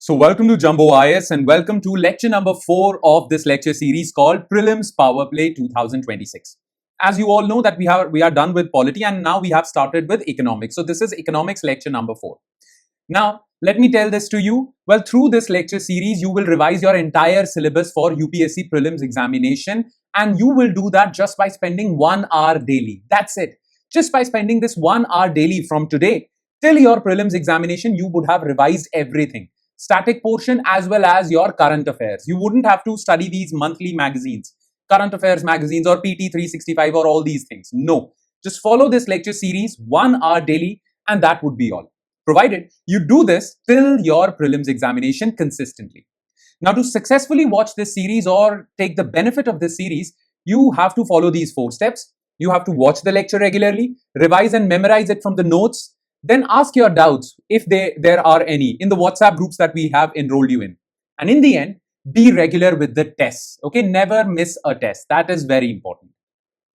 So welcome to Jumbo IS and welcome to lecture number 4 of this lecture series called Prelims Powerplay 2026. As you all know that we are done with polity and now we have started with economics. So this is economics lecture number 4. Now let me tell this to you. Well, through this lecture series you will revise your entire syllabus for UPSC Prelims examination, and you will do that just by spending 1 hour daily. That's it. Just by spending this 1 hour daily from today till your prelims examination, you would have revised everything. Static portion as well as your current affairs. You wouldn't have to study these monthly magazines, current affairs magazines or PT 365 or all these things. No, just follow this lecture series 1 hour daily and that would be all. Provided you do this till your prelims examination consistently. Now, to successfully watch this series or take the benefit of this series, you have to follow these 4 steps. You have to watch the lecture regularly, revise and memorize it from the notes. Then ask your doubts, if there are any, in the WhatsApp groups that we have enrolled you in. And in the end, be regular with the tests. Okay, never miss a test. That is very important.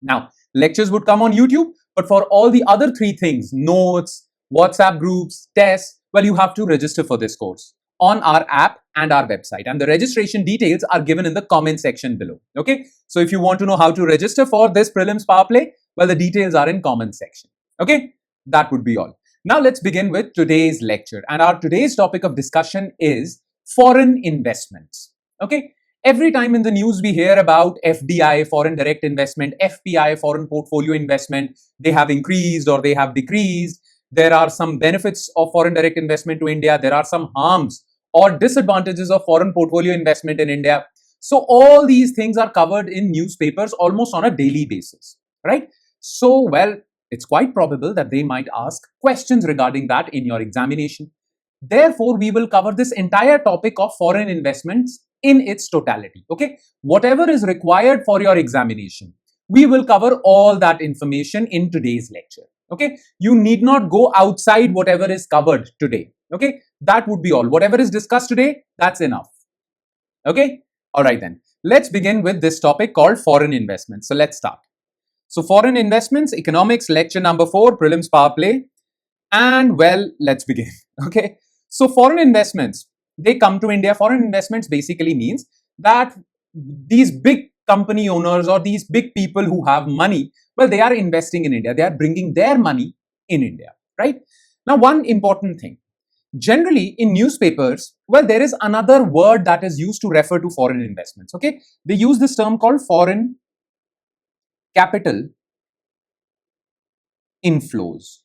Now, lectures would come on YouTube, but for all the other 3 things, notes, WhatsApp groups, tests, well, you have to register for this course on our app and our website. And the registration details are given in the comment section below. Okay, so if you want to know how to register for this Prelims Powerplay, well, the details are in comment section. Okay, that would be all. Now let's begin with today's lecture, and our today's topic of discussion is foreign investments. Okay, every time in the news we hear about FDI, foreign direct investment, FPI, foreign portfolio investment, they have increased or they have decreased. There are some benefits of foreign direct investment to India. There are some harms or disadvantages of foreign portfolio investment in India. So all these things are covered in newspapers almost on a daily basis, right? So, well, it's quite probable that they might ask questions regarding that in your examination. Therefore, we will cover this entire topic of foreign investments in its totality. Okay, whatever is required for your examination, we will cover all that information in today's lecture. Okay, you need not go outside whatever is covered today. Okay, that would be all. Whatever is discussed today, that's enough. Okay, all right then. Let's begin with this topic called foreign investments. So let's start. So foreign investments, economics, lecture number 4, Prelims Powerplay. And well, let's begin. Okay. So foreign investments, they come to India. Foreign investments basically means that these big company owners or these big people who have money, well, they are investing in India. They are bringing their money in India, right? Now, one important thing. Generally, in newspapers, well, there is another word that is used to refer to foreign investments. Okay. They use this term called foreign capital inflows,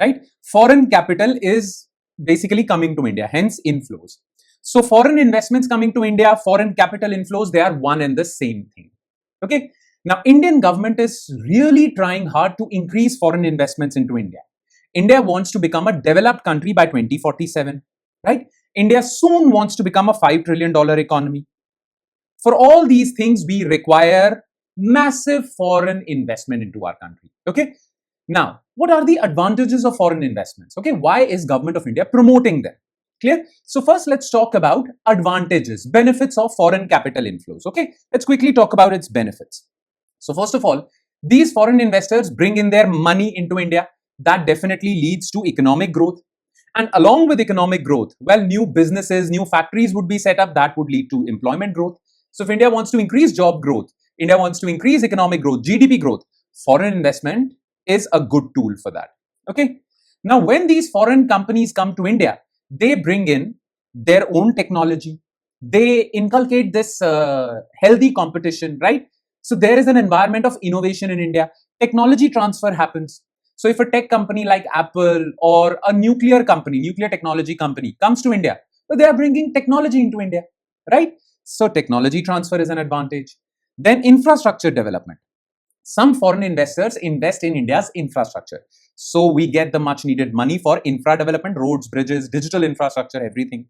right? Foreign capital is basically coming to India, hence inflows. So foreign investments coming to India, foreign capital inflows, they are one and the same thing. Okay. Now, Indian government is really trying hard to increase foreign investments into India. India wants to become a developed country by 2047, right? India soon wants to become a $5 trillion economy. For all these things, we require massive foreign investment into our country. Okay. Now, what are the advantages of foreign investments? Okay. Why is government of India promoting them? Clear? So first, let's talk about advantages, benefits of foreign capital inflows. Okay. Let's quickly talk about its benefits. So first of all, these foreign investors bring in their money into India. That definitely leads to economic growth. And along with economic growth, well, new businesses, new factories would be set up. That would lead to employment growth. So if India wants to increase job growth, India wants to increase economic growth, GDP growth, foreign investment is a good tool for that. Okay. Now, when these foreign companies come to India, they bring in their own technology. They inculcate this healthy competition, right? So there is an environment of innovation in India. Technology transfer happens. So if a tech company like Apple or a nuclear technology company comes to India, well, they are bringing technology into India, right? So technology transfer is an advantage. Then infrastructure development. Some foreign investors invest in India's infrastructure. So we get the much needed money for infra development, roads, bridges, digital infrastructure, everything.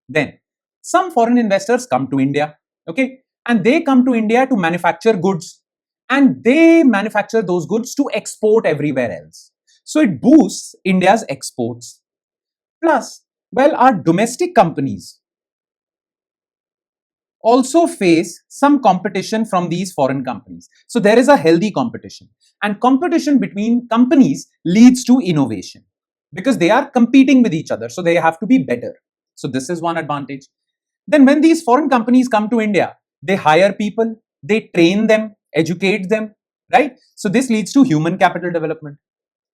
Then some foreign investors come to India, okay, and they come to India to manufacture goods, and they manufacture those goods to export everywhere else. So it boosts India's exports. Plus, well, our domestic companies also face some competition from these foreign companies. So there is a healthy competition, and competition between companies leads to innovation. because they are competing with each other. So they have to be better. So this is one advantage. Then when these foreign companies come to India, they hire people, they train them, educate them, right? So this leads to human capital development.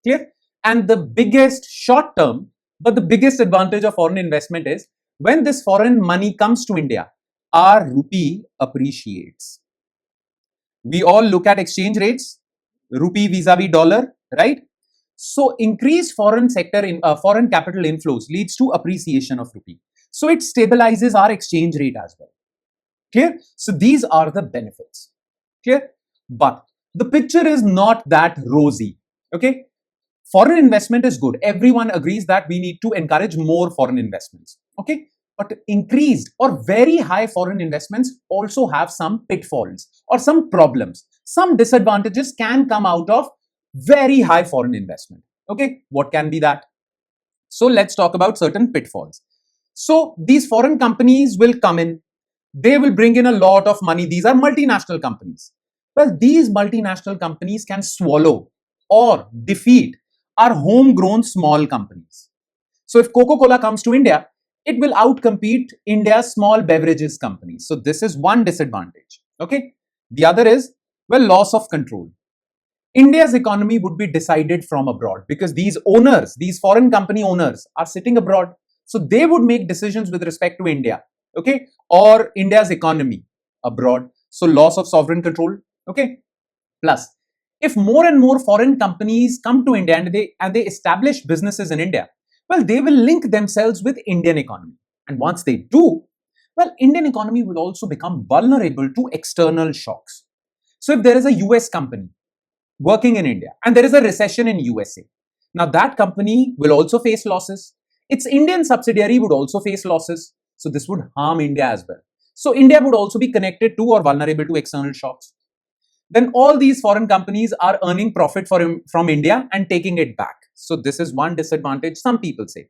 Clear? And the biggest short term, but the biggest advantage of foreign investment is when this foreign money comes to India, our rupee appreciates. We all look at exchange rates, rupee vis-a-vis dollar, right? So increased foreign sector in foreign capital inflows leads to appreciation of rupee. So it stabilizes our exchange rate as well. Clear? So these are the benefits. Clear? But the picture is not that rosy. Okay? Foreign investment is good. Everyone agrees that we need to encourage more foreign investments. Okay? But increased or very high foreign investments also have some pitfalls or some problems. Some disadvantages can come out of very high foreign investment. Okay? What can be that? So let's talk about certain pitfalls. So these foreign companies will come in. They will bring in a lot of money. These are multinational companies. Well, these multinational companies can swallow or defeat our homegrown small companies. So if Coca-Cola comes to India, it will outcompete India's small beverages companies. So this is one disadvantage. Okay. The other is, well, loss of control. India's economy would be decided from abroad because these owners, these foreign company owners are sitting abroad. So they would make decisions with respect to India, okay, or India's economy abroad. So loss of sovereign control, okay. Plus, if more and more foreign companies come to India and they establish businesses in India, well, they will link themselves with Indian economy. And once they do, well, Indian economy will also become vulnerable to external shocks. So if there is a US company working in India and there is a recession in USA, now that company will also face losses. Its Indian subsidiary would also face losses. So this would harm India as well. So India would also be connected to or vulnerable to external shocks. Then all these foreign companies are earning profit from India and taking it back. So this is one disadvantage, some people say.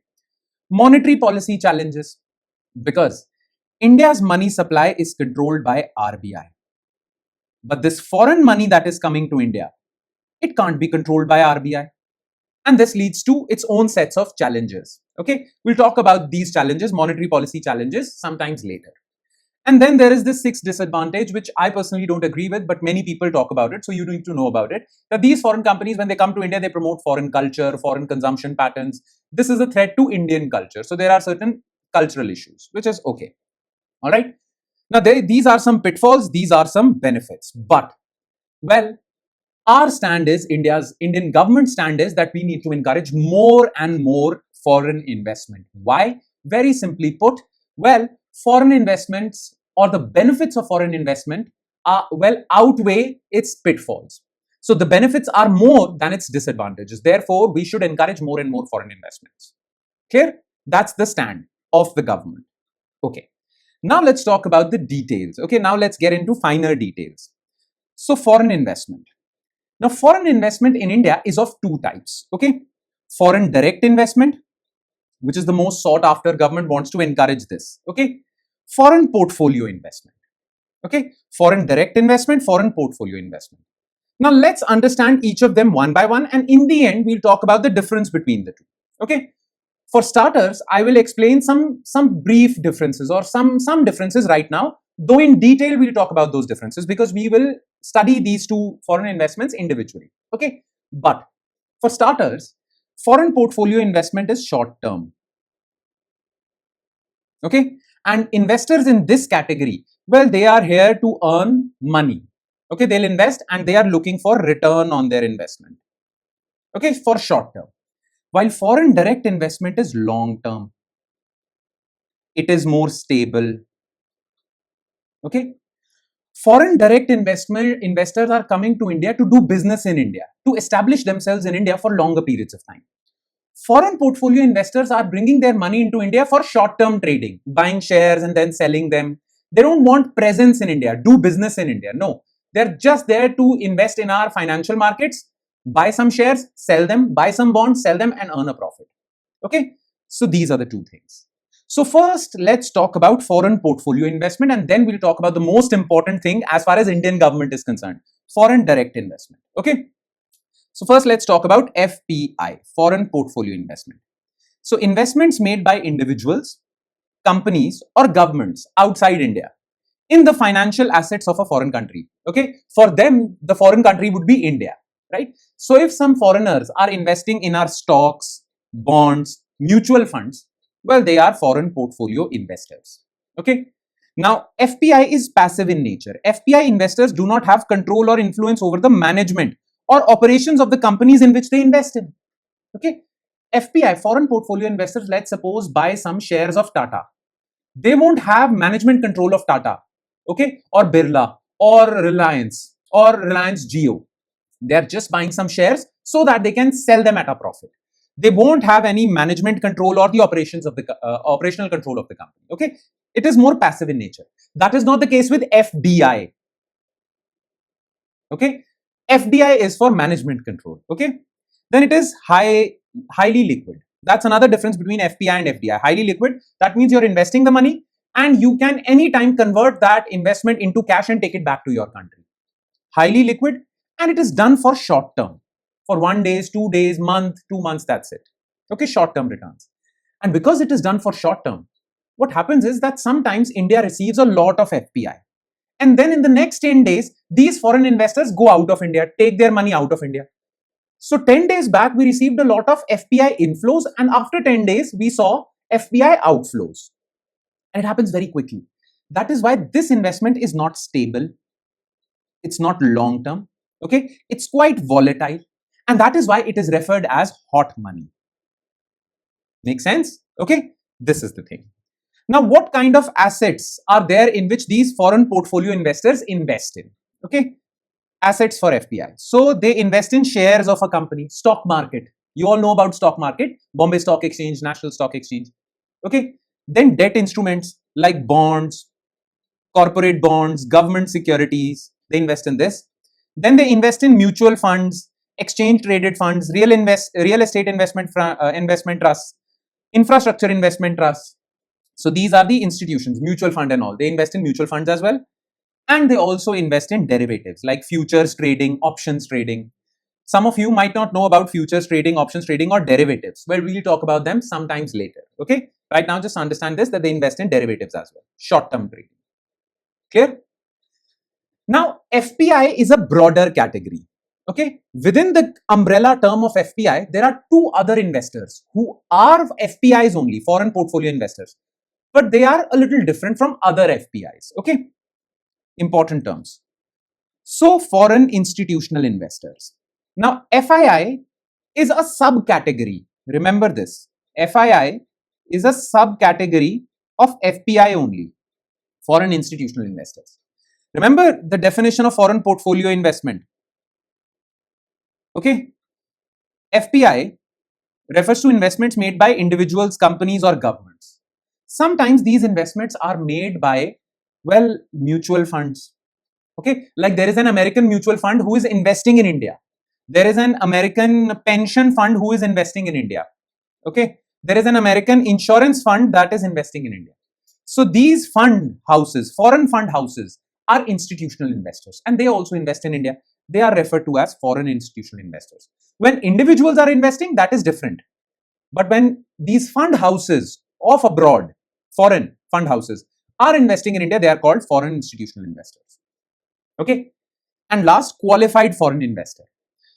Monetary policy challenges, because India's money supply is controlled by RBI. But this foreign money that is coming to India, it can't be controlled by RBI. And this leads to its own sets of challenges. Okay, we'll talk about these challenges, monetary policy challenges, sometimes later. And then there is this sixth disadvantage, which I personally don't agree with, but many people talk about it. So you need to know about it. That these foreign companies, when they come to India, they promote foreign culture, foreign consumption patterns. This is a threat to Indian culture. So there are certain cultural issues, which is okay. All right. Now, these are some pitfalls. These are some benefits. But, well, our stand is, Indian government stand is that we need to encourage more and more foreign investment. Why? Very simply put, well, foreign investments or the benefits of foreign investment outweigh its pitfalls. So the benefits are more than its disadvantages. Therefore, we should encourage more and more foreign investments. Clear? That's the stand of the government. Okay. Now let's talk about the details. Okay. Now let's get into finer details. So foreign investment. Now, foreign investment in India is of two types. Okay. Foreign direct investment, which is the most sought after. Government wants to encourage this. Okay. Foreign portfolio investment. Okay. Foreign direct investment, foreign portfolio investment. Now let's understand each of them one by one, and in the end we'll talk about the difference between the two. Okay. For starters, I will explain some brief differences or some differences right now, though in detail we'll talk about those differences because we will study these two foreign investments individually. Okay. But for starters, foreign portfolio investment is short term. Okay. And investors in this category, well, they are here to earn money. Okay. They'll invest and they are looking for return on their investment. Okay. For short term. While foreign direct investment is long term. It is more stable. Okay. Foreign direct investors are coming to India to do business in India, to establish themselves in India for longer periods of time. Foreign portfolio investors are bringing their money into India for short-term trading, buying shares and then selling them. They don't want presence in India, do business in India. No, they're just there to invest in our financial markets, buy some shares, sell them, buy some bonds, sell them and earn a profit. Okay, so these are the two things. So first, let's talk about foreign portfolio investment and then we'll talk about the most important thing as far as Indian government is concerned, foreign direct investment. Okay. So first let's talk about FPI, foreign portfolio investment. So investments made by individuals, companies or governments outside India in the financial assets of a foreign country. Okay, for them the foreign country would be India, right? So if some foreigners are investing in our stocks, bonds, mutual funds, well, they are foreign portfolio investors. Okay, now FPI is passive in nature. FPI investors do not have control or influence over the management or operations of the companies in which they invest in. Okay, FPI, foreign portfolio investors, let's suppose buy some shares of Tata. They won't have management control of Tata, okay, or Birla or Reliance Jio. They're just buying some shares so that they can sell them at a profit. They won't have any management control or the operations of the operational control of the company. Okay, it is more passive in nature. That is not the case with FDI. Okay, FDI is for management control. Okay, then it is highly liquid. That's another difference between FPI and FDI. Highly liquid, that means you're investing the money and you can anytime convert that investment into cash and take it back to your country. Highly liquid, and it is done for short term, for 1 day, 2 days, month, 2 months, that's it. Okay, short term returns. And because it is done for short term, what happens is that sometimes India receives a lot of FPI. And then in the next 10 days, these foreign investors go out of India, take their money out of India. So 10 days back, we received a lot of FPI inflows, and after 10 days, we saw FPI outflows. And it happens very quickly. That is why this investment is not stable. It's not long term. Okay, it's quite volatile. And that is why it is referred as hot money. Make sense? Okay, this is the thing. Now, what kind of assets are there in which these foreign portfolio investors invest in? Okay, assets for FPI. So they invest in shares of a company, stock market. You all know about stock market, Bombay Stock Exchange, National Stock Exchange. Okay, then debt instruments like bonds, corporate bonds, government securities. They invest in this. Then they invest in mutual funds, exchange traded funds, real estate investment trusts, infrastructure investment trusts. So these are the institutions, mutual fund and all. They invest in mutual funds as well. And they also invest in derivatives like futures trading, options trading. Some of you might not know about futures trading, options trading, or derivatives. Well, we'll talk about them sometimes later. Okay. Right now, just understand this, that they invest in derivatives as well. Short-term trading. Clear? Now, FPI is a broader category. Okay. Within the umbrella term of FPI, there are two other investors who are FPIs only, foreign portfolio investors. But they are a little different from other FPIs. Okay. Important terms. So, foreign institutional investors. Now, FII is a subcategory. Remember this. FII is a subcategory of FPI only, foreign institutional investors. Remember the definition of foreign portfolio investment. Okay. FPI refers to investments made by individuals, companies, or governments. Sometimes these investments are made by, well, mutual funds. Okay, like there is an American mutual fund who is investing in India. There is an American pension fund who is investing in India. Okay, there is an American insurance fund that is investing in India. So these fund houses, foreign fund houses, are institutional investors and they also invest in India. They are referred to as foreign institutional investors. When individuals are investing, that is different. But when these fund houses of abroad, foreign fund houses, are investing in India, they are called foreign institutional investors. Okay. And last, qualified foreign investor.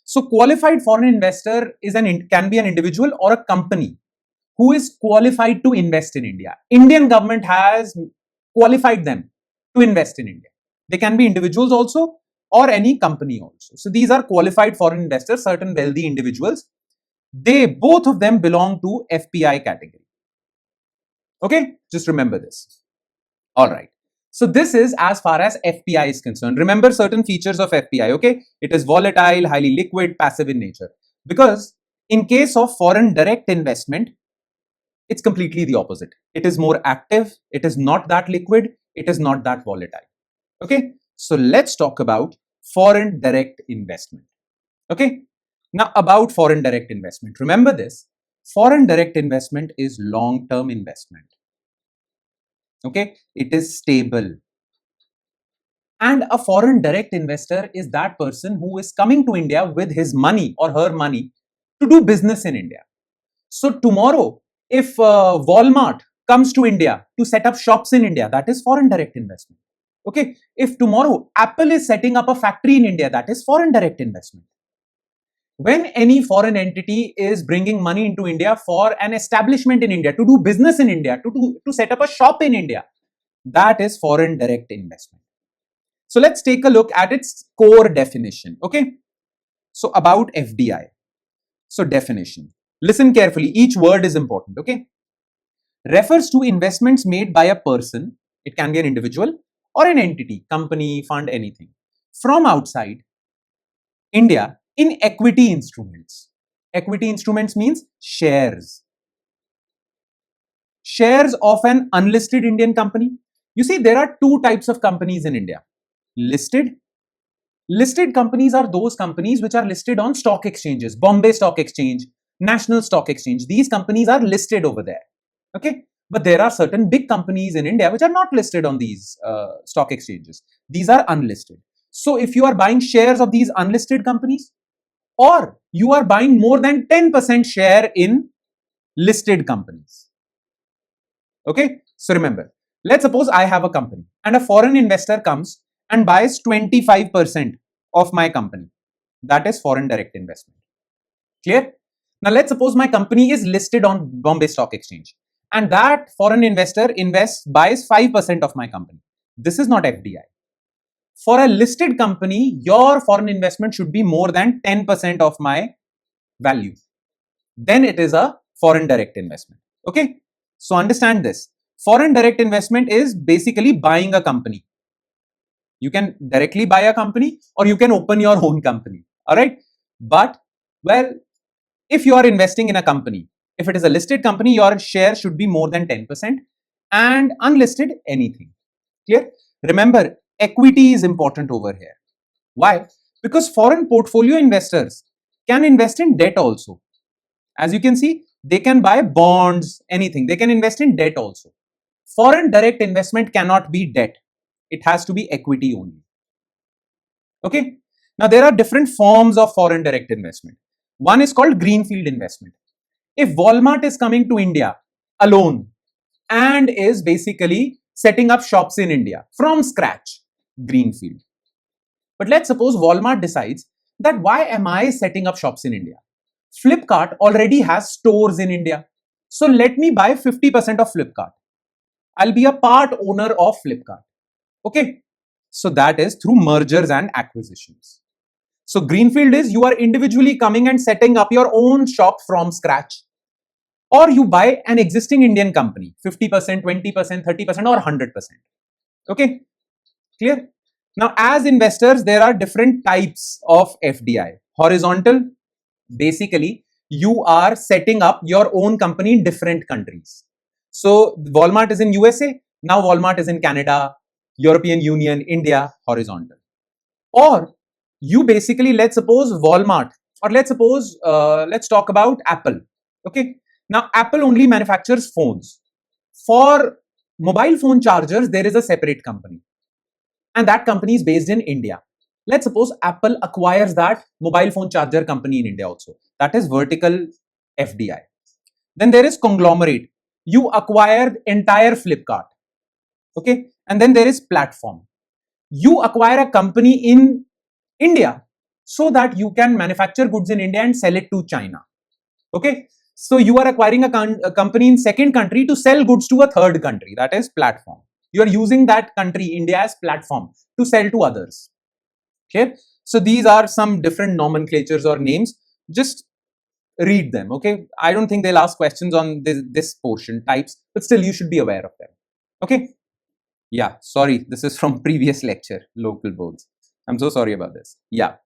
So qualified foreign investor is can be an individual or a company who is qualified to invest in India. Indian government has qualified them to invest in India. They can be individuals also or any company also. So these are qualified foreign investors, certain wealthy individuals. They, both of them, belong to FPI category. Okay, just remember this. All right. So this is as far as FPI is concerned. Remember certain features of FPI, okay? It is volatile, highly liquid, passive in nature. Because in case of foreign direct investment, it's completely the opposite. It is more active, it is not that liquid, it is not that volatile. Okay? So let's talk about foreign direct investment. Okay? Now about foreign direct investment. Remember this, foreign direct investment is long-term investment. Okay, it is stable. And a foreign direct investor is that person who is coming to India with his money or her money to do business in India. So tomorrow, if Walmart comes to India to set up shops in India, that is foreign direct investment. Okay. If tomorrow Apple is setting up a factory in India, that is foreign direct investment. When any foreign entity is bringing money into India for an establishment in India, to do business in India, to set up a shop in India, that is foreign direct investment. So let's take a look at its core definition. Okay. So about FDI. So definition. Listen carefully. Each word is important. Okay. Refers to investments made by a person. It can be an individual or an entity, company, fund, anything, from outside India in equity instruments. Equity instruments means shares. Shares of an unlisted Indian company. You see, there are two types of companies in India. Listed. Listed companies are those companies which are listed on stock exchanges, Bombay Stock Exchange, National Stock Exchange. These companies are listed over there. Okay. But there are certain big companies in India which are not listed on these stock exchanges. These are unlisted. So if you are buying shares of these unlisted companies, or you are buying more than 10% share in listed companies. Okay. So remember, let's suppose I have a company and a foreign investor comes and buys 25% of my company. That is foreign direct investment. Clear? Now let's suppose my company is listed on Bombay Stock Exchange and that foreign investor buys 5% of my company. This is not FDI. For a listed company, your foreign investment should be more than 10% of my value. Then it is a foreign direct investment. Okay. So understand this. Foreign direct investment is basically buying a company. You can directly buy a company or you can open your own company. All right. But, well, if you are investing in a company, if it is a listed company, your share should be more than 10%, and unlisted, anything. Clear? Remember, equity is important over here. Why? Because foreign portfolio investors can invest in debt also. As you can see, they can buy bonds, anything. They can invest in debt also. Foreign direct investment cannot be debt. It has to be equity only. Okay. Now, there are different forms of foreign direct investment. One is called greenfield investment. If Walmart is coming to India alone and is basically setting up shops in India from scratch, greenfield. But let's suppose Walmart decides that why am I setting up shops in India? Flipkart already has stores in India. So let me buy 50% of Flipkart. I'll be a part owner of Flipkart. Okay. So that is through mergers and acquisitions. So greenfield is you are individually coming and setting up your own shop from scratch. Or you buy an existing Indian company, 50%, 20%, 30% or 100%. Okay. Clear? Now, as investors, there are different types of FDI. Horizontal, basically, you are setting up your own company in different countries. So, Walmart is in USA. Now, Walmart is in Canada, European Union, India, horizontal. Or you basically, let's suppose Walmart, or let's talk about Apple. Okay. Now, Apple only manufactures phones. For mobile phone chargers, there is a separate company. And that company is based in India. Let's suppose Apple acquires that mobile phone charger company in India also. That is vertical FDI. Then there is conglomerate. You acquire entire Flipkart. Okay. And then there is platform. You acquire a company in India so that you can manufacture goods in India and sell it to China. Okay. So you are acquiring a company in second country to sell goods to a third country. That is platform. You are using that country, India, as platform to sell to others. Okay. So these are some different nomenclatures or names. Just read them. Okay. I don't think they'll ask questions on this portion types, but still you should be aware of them. Okay. Yeah. Sorry. This is from previous lecture, local boards. I'm so sorry about this. Yeah.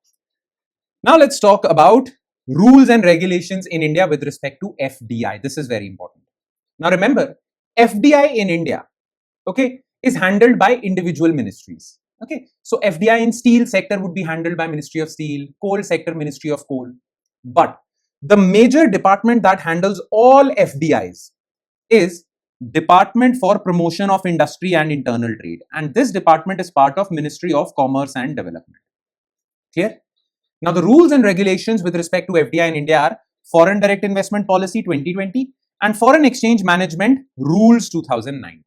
Now let's talk about rules and regulations in India with respect to FDI. This is very important. Now remember, FDI in India, okay, is handled by individual ministries. Okay, so FDI in steel sector would be handled by Ministry of Steel, coal sector, Ministry of Coal. But the major department that handles all FDIs is Department for Promotion of Industry and Internal Trade, and this department is part of Ministry of Commerce and Development. Clear? Now, the rules and regulations with respect to FDI in India are Foreign Direct Investment Policy 2020 and Foreign Exchange Management Rules 2019.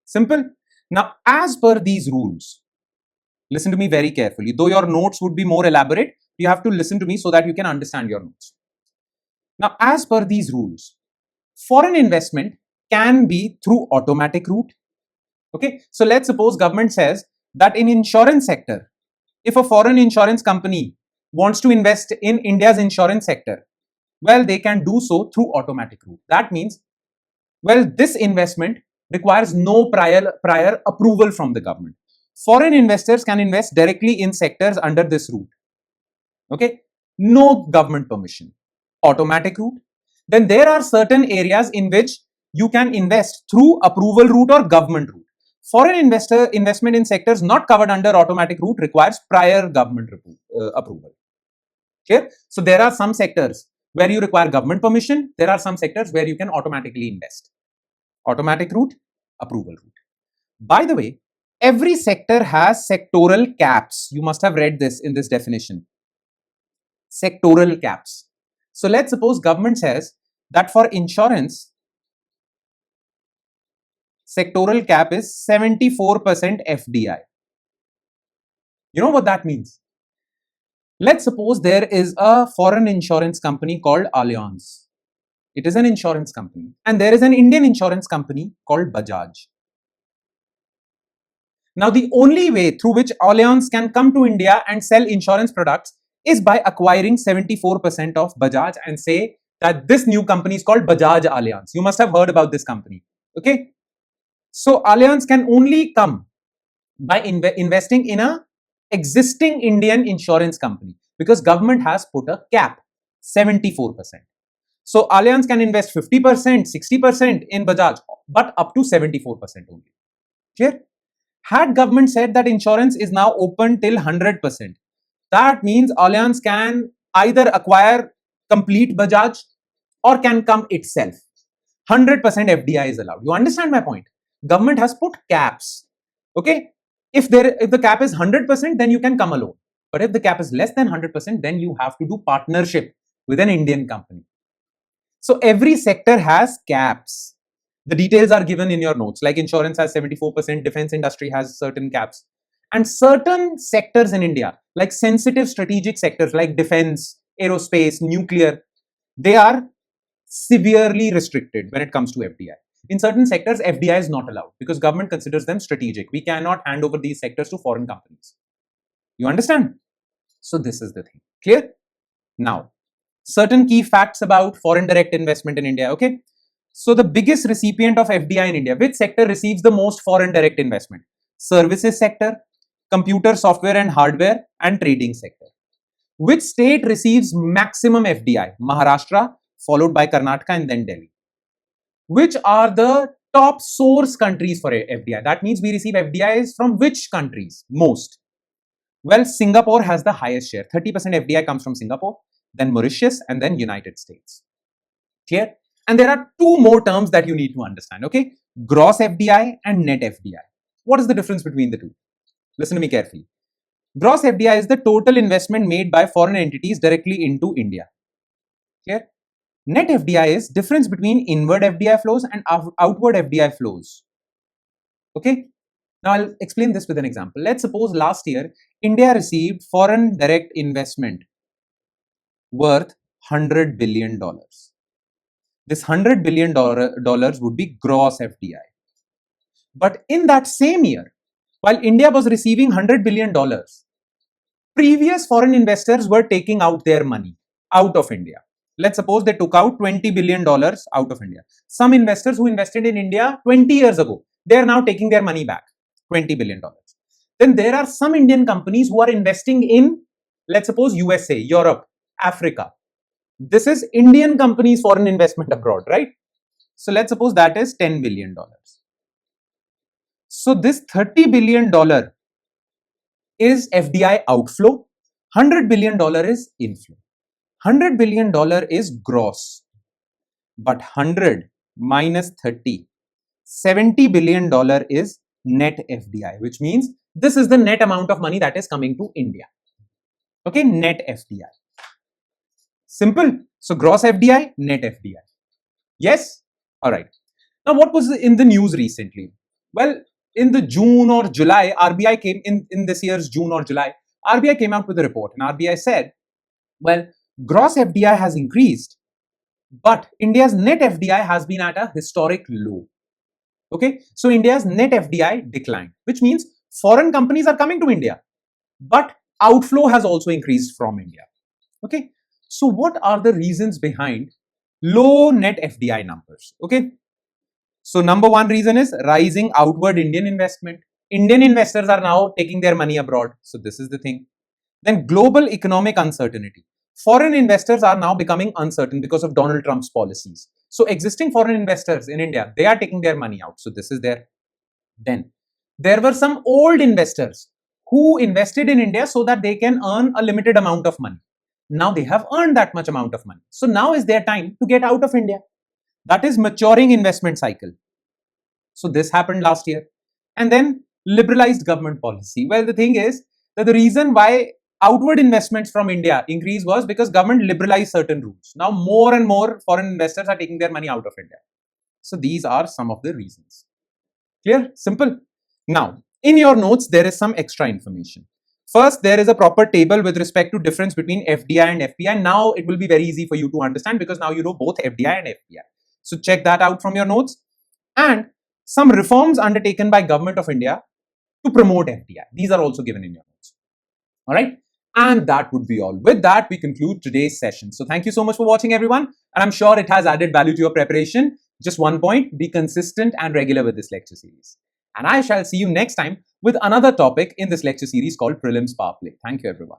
Simple. Now, as per these rules, listen to me very carefully. Though your notes would be more elaborate, you have to listen to me so that you can understand your notes. Now, as per these rules, foreign investment can be through automatic route. Okay, so let's suppose government says that in insurance sector, if a foreign insurance company wants to invest in India's insurance sector, well, they can do so through automatic route. That means, well, this investment requires no prior approval from the government. Foreign investors can invest directly in sectors under this route. Okay, no government permission. Automatic route. Then there are certain areas in which you can invest through approval route or government route. Foreign investment in sectors not covered under automatic route requires prior government approval. Okay? So there are some sectors where you require government permission. There are some sectors where you can automatically invest. Automatic route, approval route. By the way, every sector has sectoral caps. You must have read this in this definition. Sectoral caps. So let's suppose government says that for insurance, sectoral cap is 74% FDI. You know what that means? Let's suppose there is a foreign insurance company called Allianz. It is an insurance company. And there is an Indian insurance company called Bajaj. Now, the only way through which Allianz can come to India and sell insurance products is by acquiring 74% of Bajaj and say that this new company is called Bajaj Allianz. You must have heard about this company. Okay. So Allianz can only come by investing in a existing Indian insurance company because government has put a cap, 74%. So Allianz can invest 50%, 60% in Bajaj, but up to 74% only. Clear? Had government said that insurance is now open till 100%, that means Allianz can either acquire complete Bajaj or can come itself. 100% FDI is allowed. You understand my point? Government has put caps. Okay? If the cap is 100%, then you can come alone. But if the cap is less than 100%, then you have to do partnership with an Indian company. So every sector has caps. The details are given in your notes. Like insurance has 74%, defense industry has certain caps. And certain sectors in India, like sensitive strategic sectors like defense, aerospace, nuclear, they are severely restricted when it comes to FDI. In certain sectors, FDI is not allowed because government considers them strategic. We cannot hand over these sectors to foreign companies. You understand? So this is the thing. Clear? Now, certain key facts about foreign direct investment in India. Okay. So the biggest recipient of FDI in India, which sector receives the most foreign direct investment? Services sector, computer software and hardware, and trading sector. Which state receives maximum FDI? Maharashtra, followed by Karnataka and then Delhi. Which are the top source countries for FDI? That means we receive FDIs from which countries? Most. Well, Singapore has the highest share. 30% FDI comes from Singapore, then Mauritius, and then United States. Clear? And there are two more terms that you need to understand. Okay? Gross FDI and net FDI. What is the difference between the two? Listen to me carefully. Gross FDI is the total investment made by foreign entities directly into India. Clear? Net FDI is difference between inward FDI flows and outward FDI flows. Okay? Now I'll explain this with an example. Let's suppose last year India received foreign direct investment worth $100 billion. This $100 billion would be gross FDI. But in that same year, while India was receiving $100 billion, previous foreign investors were taking out their money out of India. Let's suppose they took out $20 billion out of India. Some investors who invested in India 20 years ago, they are now taking their money back, $20 billion. Then there are some Indian companies who are investing in, let's suppose, USA, Europe, Africa. This is Indian companies' foreign investment abroad, right? So let's suppose that is $10 billion. So this $30 billion is FDI outflow, $100 billion is inflow. $100 billion is gross, but 100 minus 30. $70 billion is net FDI, which means this is the net amount of money that is coming to India. Okay, net FDI. Simple. So gross FDI, net FDI. Yes? Alright. Now what was in the news recently? Well, in the June or July, RBI came in this year's June or July, RBI came out with a report and RBI said, well, gross FDI has increased, but India's net FDI has been at a historic low. Okay, so India's net FDI declined, which means foreign companies are coming to India, but outflow has also increased from India. Okay, so what are the reasons behind low net FDI numbers? Okay, so number one reason is rising outward Indian investment. Indian investors are now taking their money abroad. So this is the thing. Then global economic uncertainty. Foreign investors are now becoming uncertain because of Donald Trump's policies. So existing foreign investors in India, they are taking their money out. So this is there. Then there were some old investors who invested in India so that they can earn a limited amount of money. Now they have earned that much amount of money. So now is their time to get out of India. That is maturing investment cycle. So this happened last year. And then liberalized government policy. Well, the thing is that the reason why outward investments from India increased was because government liberalized certain rules. Now more and more foreign investors are taking their money out of India. So these are some of the reasons. Clear? Simple. Now, in your notes, there is some extra information. First, there is a proper table with respect to difference between FDI and FPI. Now it will be very easy for you to understand because now you know both FDI and FPI. So check that out from your notes. And some reforms undertaken by Government of India to promote FDI. These are also given in your notes. All right. And that would be all. With that, we conclude today's session. So thank you so much for watching, everyone. And I'm sure it has added value to your preparation. Just one point, be consistent and regular with this lecture series. And I shall see you next time with another topic in this lecture series called Prelims Powerplay. Thank you, everyone.